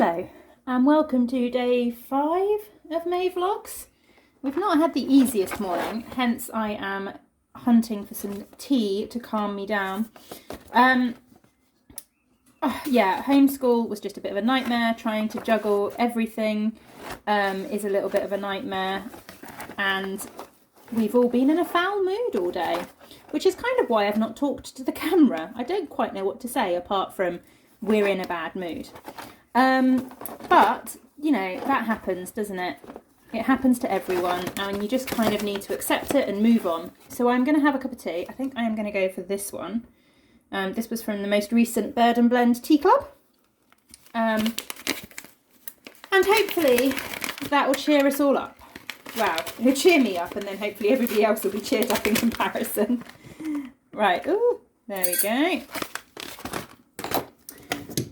Hello and welcome to day 5 of May Vlogs. We've not had the easiest morning, hence I am hunting for some tea to calm me down. Homeschool was just a bit of a nightmare. Trying to juggle everything is a little bit of a nightmare, and we've all been in a foul mood all day, which is kind of why I've not talked to the camera. I don't quite know what to say apart from we're in a bad mood. But, you know, that happens, doesn't it? It happens to everyone, and you just kind of need to accept it and move on. So I'm going to have a cup of tea. I think I am going to go for this one. This was from the most recent Bird and Blend Tea Club. And hopefully that will cheer us all up. Wow, it'll cheer me up, and then hopefully everybody else will be cheered up in comparison. Right, ooh, there we go.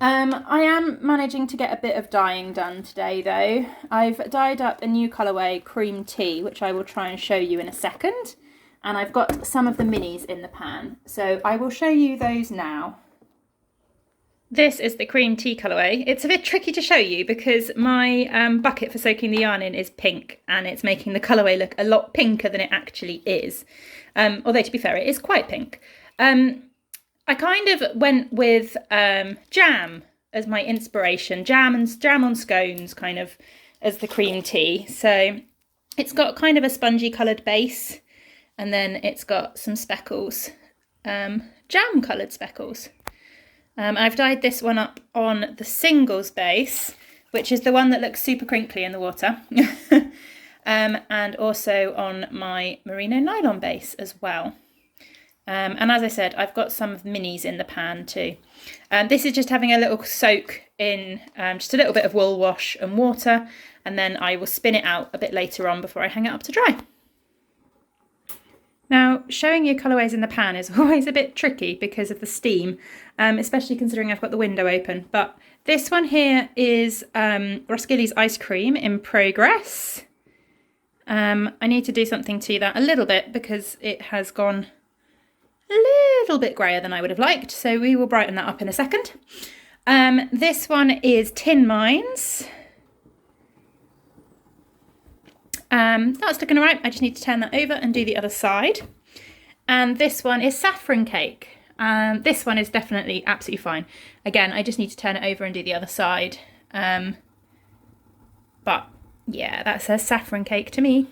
I am managing to get a bit of dyeing done today though. I've dyed up a new colourway, cream tea, which I will try and show you in a second. And I've got some of the minis in the pan, so I will show you those now. This is the cream tea colourway. It's a bit tricky to show you because my bucket for soaking the yarn in is pink, and it's making the colourway look a lot pinker than it actually is. Although to be fair, it is quite pink. I kind of went with jam as my inspiration, jam on scones kind of as the cream tea. So it's got kind of a spongy coloured base, and then it's got some speckles, jam coloured speckles. I've dyed this one up on the singles base, which is the one that looks super crinkly in the water, and also on my merino nylon base as well. And as I said, I've got some of the minis in the pan too. This is just having a little soak in just a little bit of wool wash and water, and then I will spin it out a bit later on before I hang it up to dry. Now, showing you colourways in the pan is always a bit tricky because of the steam, especially considering I've got the window open. But this one here is Roskilly's Ice Cream in Progress. I need to do something to that a little bit because it has gone a little bit grayer than I would have liked, so we will brighten that up in a second. This one is Tin Mines. That's looking alright. I just need to turn that over and do the other side. And this one is Saffron Cake. This one is definitely absolutely fine. Again, I just need to turn it over and do the other side. But yeah, that says Saffron Cake to me.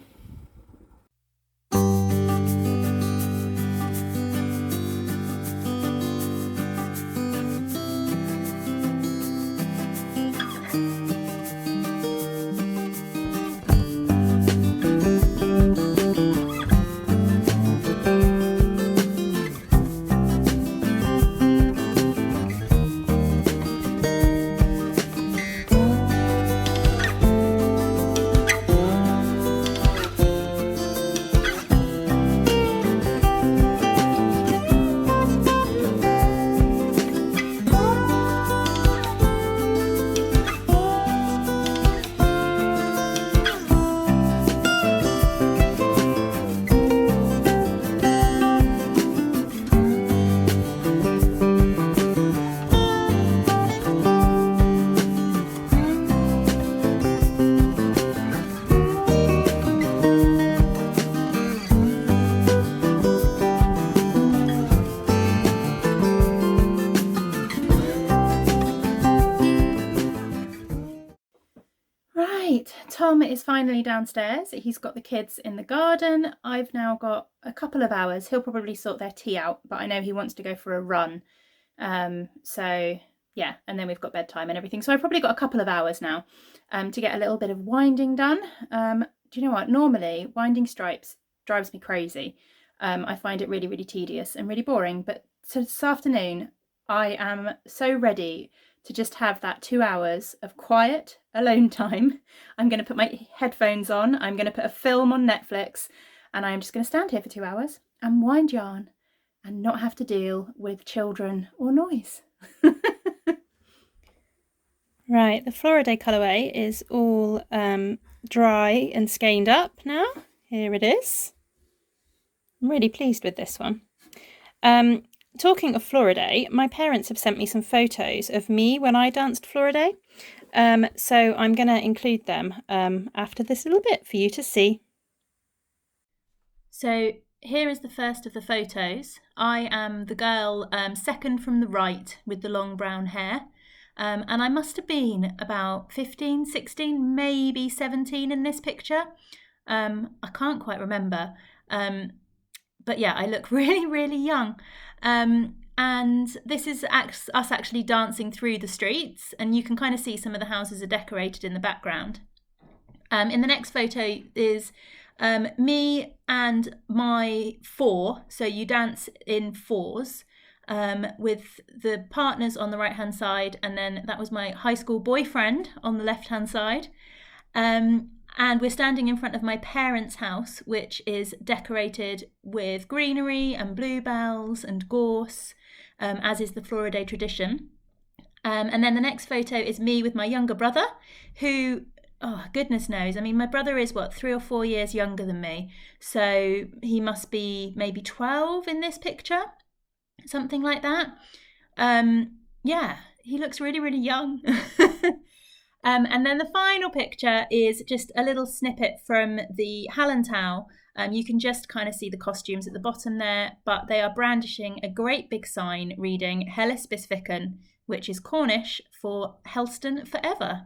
Tom is finally downstairs. He's got the kids in the garden. I've now got a couple of hours. He'll probably sort their tea out, but I know he wants to go for a run. So yeah, and then we've got bedtime and everything. So I've probably got a couple of hours now to get a little bit of winding done. Do you know what? Normally, winding stripes drives me crazy. I find it really, really tedious and really boring. But so this afternoon, I am so ready to just have that 2 hours of quiet, alone time. I'm going to put my headphones on, I'm going to put a film on Netflix, and I'm just going to stand here for 2 hours and wind yarn and not have to deal with children or noise. Right, the Flora Day colourway is all dry and skeined up now. Here it is. I'm really pleased with this one. Talking of Flora Day, my parents have sent me some photos of me when I danced Flora Day. So I'm going to include them after this little bit for you to see. So here is the first of the photos. I am the girl second from the right with the long brown hair. And I must have been about 15, 16, maybe 17 in this picture. I can't quite remember. But yeah, I look really, really young. And this is us actually dancing through the streets, and you can kind of see some of the houses are decorated in the background. In the next photo is me and my four, so you dance in fours, with the partners on the right hand side, and then that was my high school boyfriend on the left hand side. And we're standing in front of my parents' house, which is decorated with greenery and bluebells and gorse, as is the Flora Day tradition. And then the next photo is me with my younger brother, who, oh, goodness knows. I mean, my brother is, 3 or 4 years younger than me. So he must be maybe 12 in this picture, something like that. Yeah, he looks really, really young. And then the final picture is just a little snippet from the Hallentow. You can just kind of see the costumes at the bottom there, but they are brandishing a great big sign reading Helles bis Viken, which is Cornish for Helston forever.